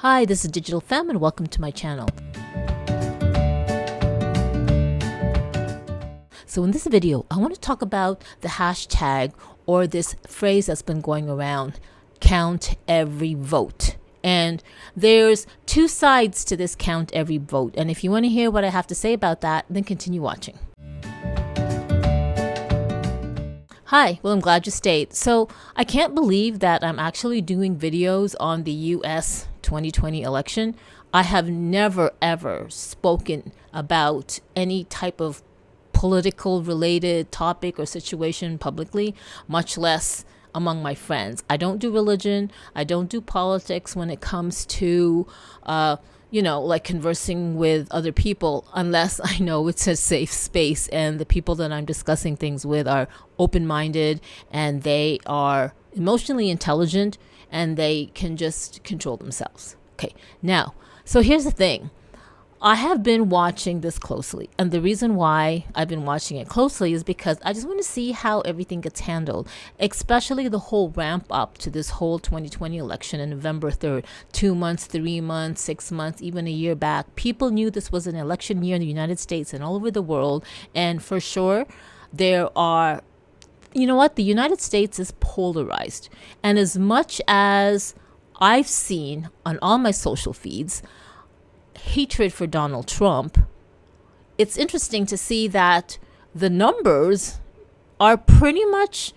Hi, this is Digital Femme and welcome to my channel. So in this video, I want to talk about the hashtag or this phrase that's been going around, count every vote. And there's two sides to this count every vote. And if you want to hear what I have to say about that, then continue watching. Hi, well, I'm glad you stayed. So I can't believe that I'm actually doing videos on the US 2020 election. I have never, ever spoken about any type of political related topic or situation publicly, much less among my friends. I don't do religion. I don't do politics when it comes to, like conversing with other people, unless I know it's a safe space and the people that I'm discussing things with are open-minded and they are emotionally intelligent and they can just control themselves. Okay, now, so here's the thing. I have been watching this closely, and the reason why I've been watching it closely is because I just want to see how everything gets handled, especially the whole ramp up to this whole 2020 election on November 3rd. 2 months, 3 months, 6 months, even a year back. People knew this was an election year in the United States and all over the world, and for sure, there are, you know what, the United States is polarized, and as much as I've seen on all my social feeds hatred for Donald Trump, it's interesting to see that the numbers are pretty much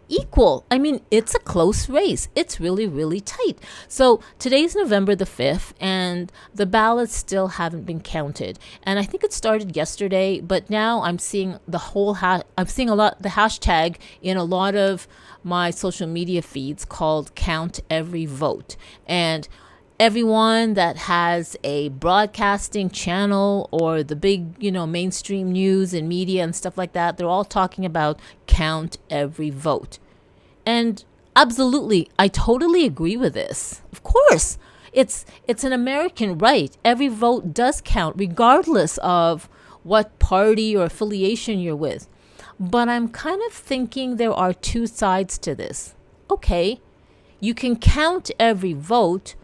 equal. I mean, it's a close race. It's really, really tight. So today's November the 5th, and the ballots still haven't been counted. And I think it started yesterday, but now I'm seeing the hashtag in a lot of my social media feeds called Count Every Vote. And everyone that has a broadcasting channel or the big, mainstream news and media and stuff like that, they're all talking about count every vote. And absolutely, I totally agree with this. Of course, it's an American right. Every vote does count, regardless of what party or affiliation you're with. But I'm kind of thinking there are two sides to this. Okay, you can count every vote,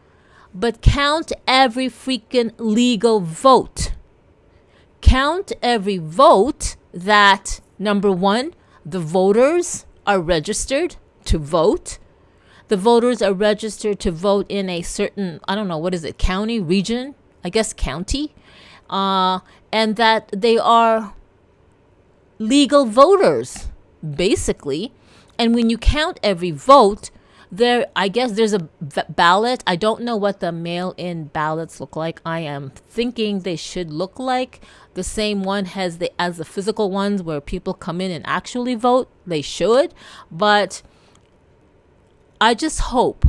but count every freaking legal vote. Count every vote that, number one, the voters are registered to vote. The voters are registered to vote in a certain, county, region, I guess county, and that they are legal voters, basically. And when you count every vote, I guess there's a ballot. I don't know what the mail-in ballots look like. I am thinking they should look like the same one as the physical ones where people come in and actually vote. They should. But I just hope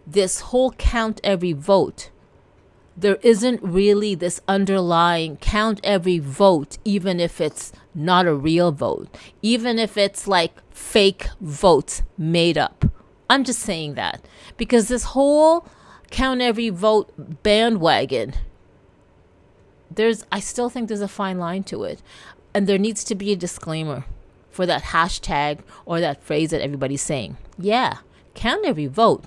this whole count every vote, there isn't really this underlying count every vote, even if it's not a real vote, even if it's like fake votes made up. I'm just saying that because this whole count every vote bandwagon, I still think there's a fine line to it. And there needs to be a disclaimer for that hashtag or that phrase that everybody's saying. Yeah, count every vote.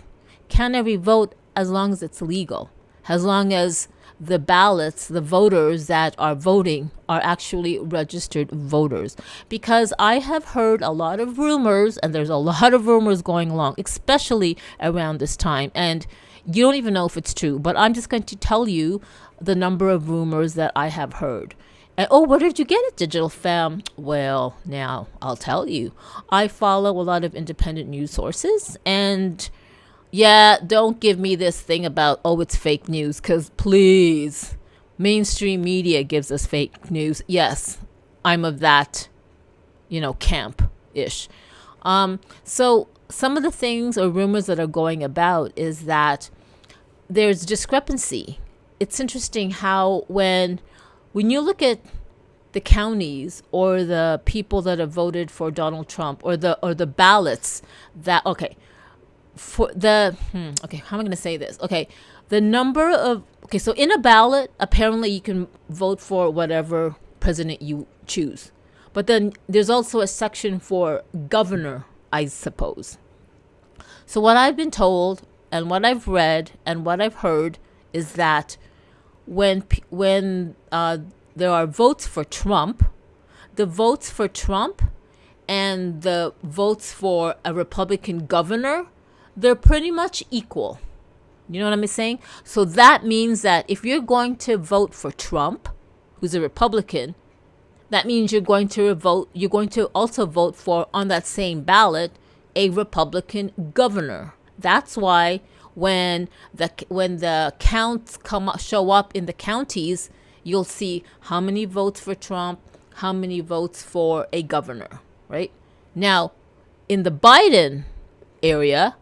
Count every vote as long as it's legal, as long as the ballots, the voters that are voting are actually registered voters. Because I have heard a lot of rumors, and there's a lot of rumors going along, especially around this time. And you don't even know if it's true, but I'm just going to tell you the number of rumors that I have heard. And, where did you get it, Digital Fam? Well, now I'll tell you. I follow a lot of independent news sources, and yeah, don't give me this thing about, it's fake news, because please, mainstream media gives us fake news. Yes, I'm of that, camp-ish. So some of the things or rumors that are going about is that there's discrepancy. It's interesting how when you look at the counties or the people that have voted for Donald Trump or the ballots that, how am I going to say this? The number of, so in a ballot, apparently you can vote for whatever president you choose. But then there's also a section for governor, I suppose. So what I've been told, and what I've read and what I've heard is that when there are votes for Trump, the votes for Trump and the votes for a Republican governor, they're pretty much equal. You know what I'm saying? So that means that if you're going to vote for Trump, who's a Republican, that means you're going to also vote for, on that same ballot, a Republican governor. That's why when the counts show up in the counties, you'll see how many votes for Trump, how many votes for a governor, right? Now, in the Biden area,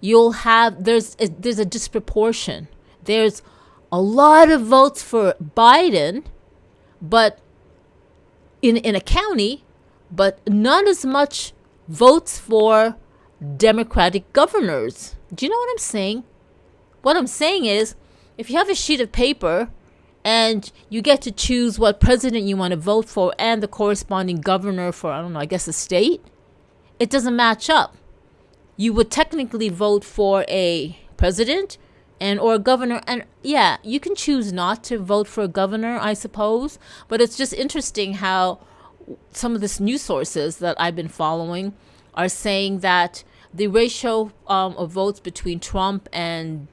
you'll have there's a disproportion. There's a lot of votes for Biden, but in a county, but not as much votes for Democratic governors. Do you know what I'm saying? What I'm saying is, if you have a sheet of paper and you get to choose what president you want to vote for and the corresponding governor for, I don't know, I guess a state, it doesn't match up. You would technically vote for a president and or a governor, and yeah, you can choose not to vote for a governor, I suppose, but it's just interesting how some of this news sources that I've been following are saying that the ratio of votes between Trump and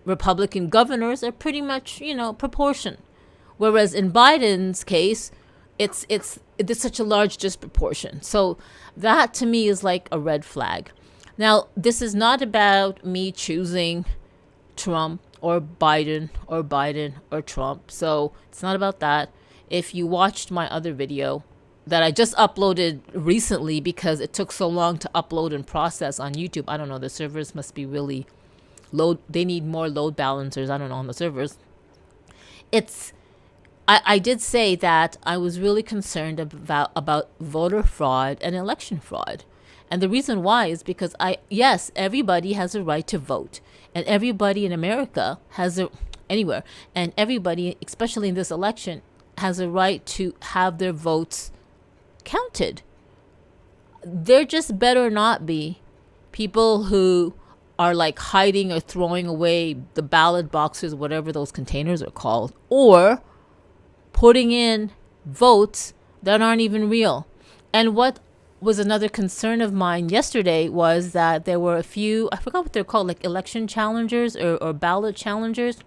Republican governors are pretty much, proportion. Whereas in Biden's case, there's such a large disproportion. So that to me is like a red flag. Now, this is not about me choosing Trump or Biden or Trump. So it's not about that. If you watched my other video that I just uploaded recently because it took so long to upload and process on YouTube, I don't know, the servers must be really they need more load balancers, I don't know, on the servers. I did say that I was really concerned about voter fraud and election fraud. And the reason why is because yes, everybody has a right to vote. And everybody in America anywhere, and everybody, especially in this election, has a right to have their votes counted. There just better not be people who are like hiding or throwing away the ballot boxes, whatever those containers are called, or putting in votes that aren't even real. And what was another concern of mine yesterday was that there were a few, I forgot what they're called, like election challengers or ballot challengers.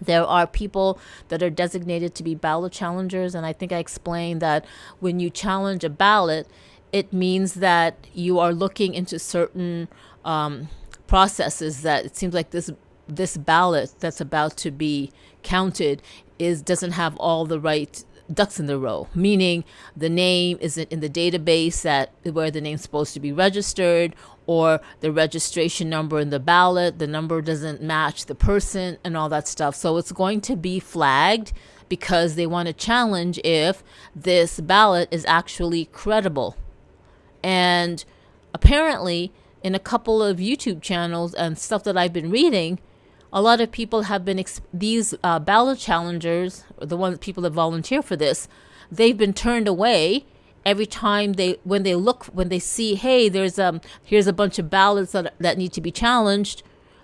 There are people that are designated to be ballot challengers, and I think I explained that when you challenge a ballot, it means that you are looking into certain processes that it seems like this ballot that's about to be counted doesn't have all the right ducks in the row, meaning the name isn't in the database where the name's supposed to be registered, or the registration number in the ballot, the number doesn't match the person and all that stuff. So it's going to be flagged because they want to challenge if this ballot is actually credible. And apparently in a couple of YouTube channels and stuff that I've been reading, a lot of people have been, these ballot challengers, the people that volunteer for this, they've been turned away every time when they see, hey, here's a bunch of ballots that need to be challenged.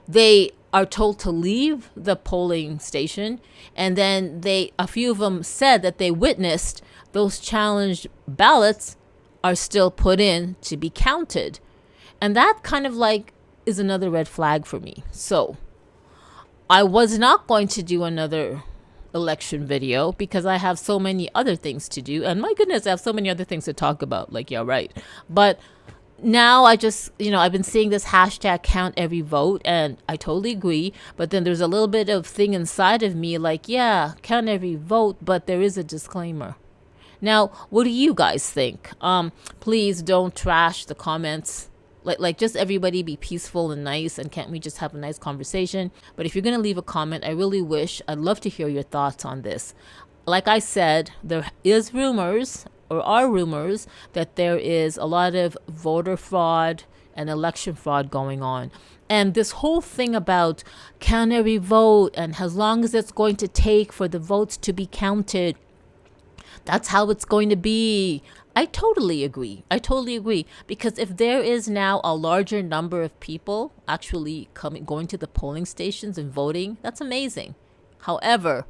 They are told to leave the polling station, and then a few of them said that they witnessed those challenged ballots are still put in to be counted. And that kind of like is another red flag for me. So I was not going to do another election video because I have so many other things to do. And my goodness, I have so many other things to talk about. Like, yeah, right. But now I just, I've been seeing this hashtag count every vote, and I totally agree. But then there's a little bit of thing inside of me like, yeah, count every vote, but there is a disclaimer. Now, what do you guys think? Please don't trash the comments. Like just everybody be peaceful and nice, and can't we just have a nice conversation? But if you're going to leave a comment, I'd love to hear your thoughts on this. Like I said, there are rumors that there is a lot of voter fraud and election fraud going on. And this whole thing about count every vote, and as long as it's going to take for the votes to be counted, that's how it's going to be. I totally agree. I totally agree. Because if there is now a larger number of people actually going to the polling stations and voting, that's amazing. However,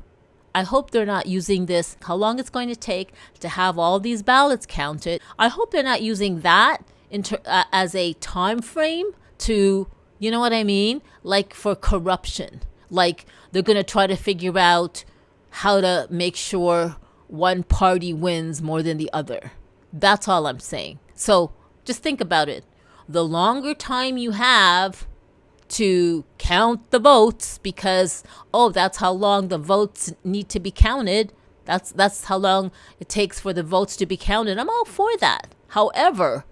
I hope they're not using this, how long it's going to take to have all these ballots counted. I hope they're not using that as a time frame to, you know what I mean? Like for corruption. Like they're going to try to figure out how to make sure one party wins more than the other. That's all I'm saying. So just think about it. The longer time you have to count the votes, because that's how long the votes need to be counted. That's how long it takes for the votes to be counted. I'm all for that. However,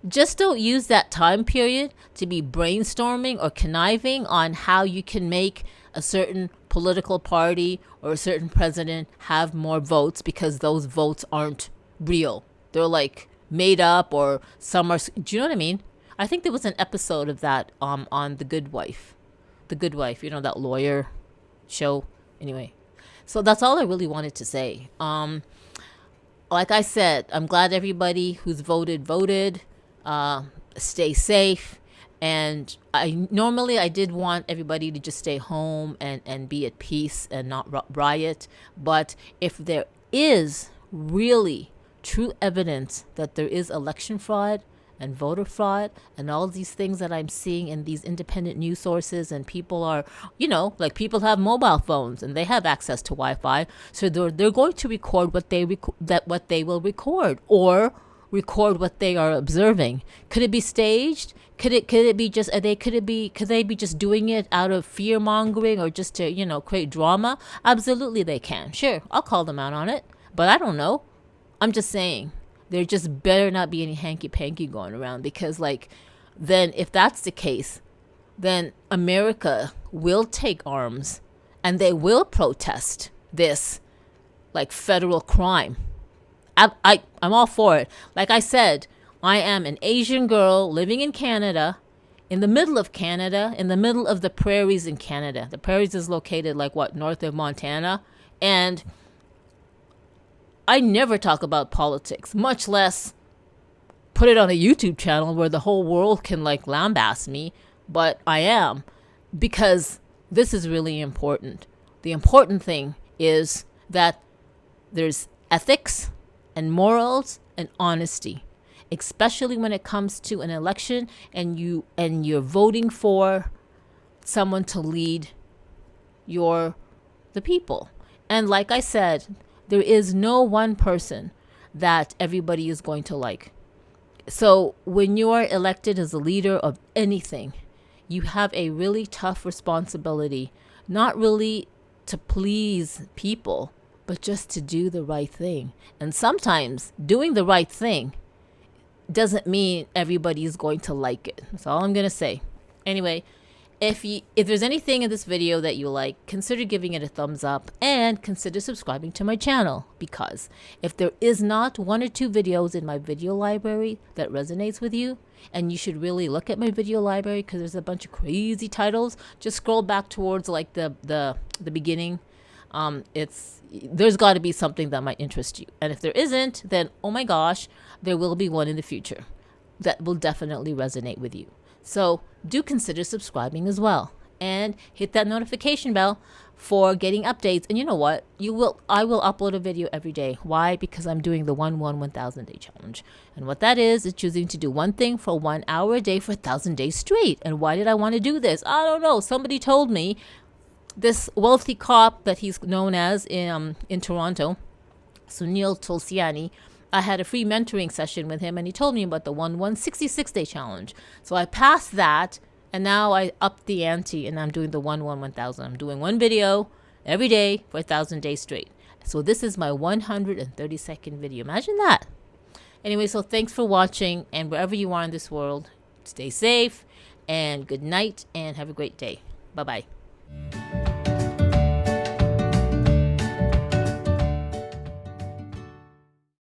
just don't use that time period to be brainstorming or conniving on how you can make a certain political party or a certain president have more votes, because those votes aren't real. They're like made up, or some are. Do you know what I mean? I think there was an episode of that on The Good Wife. The Good Wife, you know, that lawyer show. Anyway, so that's all I really wanted to say. Like I said, I'm glad everybody who's voted. Stay safe. And I did want everybody to just stay home and be at peace and not riot. But if there is really true evidence that there is election fraud and voter fraud and all these things that I'm seeing in these independent news sources, and people are, like people have mobile phones and they have access to Wi-Fi, so they're going to record what they will record, or record what they are observing. Could it be staged? Could they be just doing it out of fear mongering, or just to create drama? Absolutely they can. Sure, I'll call them out on it, but I don't know. I'm just saying, there just better not be any hanky-panky going around, because then if that's the case, then America will take arms and they will protest this federal crime. I'm all for it. Like I said, I am an Asian girl living in Canada, in the middle of the prairies in Canada. The prairies is located north of Montana, and I never talk about politics, much less put it on a YouTube channel where the whole world can lambaste me, but I am, because this is really important. The important thing is that there's ethics and morals and honesty, especially when it comes to an election and you're voting for someone to lead the people. And like I said, there is no one person that everybody is going to like. So when you are elected as a leader of anything, you have a really tough responsibility, not really to please people, but just to do the right thing. And sometimes doing the right thing doesn't mean everybody is going to like it. That's all I'm going to say. Anyway, if there's anything in this video that you like, consider giving it a thumbs up and consider subscribing to my channel, because if there is not one or two videos in my video library that resonates with you, and you should really look at my video library because there's a bunch of crazy titles, just scroll back towards the beginning. There's got to be something that might interest you. And if there isn't, then oh my gosh, there will be one in the future that will definitely resonate with you. So do consider subscribing as well, and hit that notification bell for getting updates. And you know what? I will upload a video every day. Why? Because I'm doing the 1,000 day challenge. And what that is choosing to do one thing for 1 hour a day for 1,000 days straight. And why did I want to do this? I don't know. Somebody told me, this wealthy cop that he's known as in Toronto, Sunil Tulsiani, I had a free mentoring session with him, and he told me about the 166 day challenge. So I passed that, and now I upped the ante, and I'm doing the 1,000. I'm doing one video every day for 1,000 days straight. So this is my 132nd video. Imagine that. Anyway, so thanks for watching, and wherever you are in this world, stay safe, and good night, and have a great day. Bye-bye.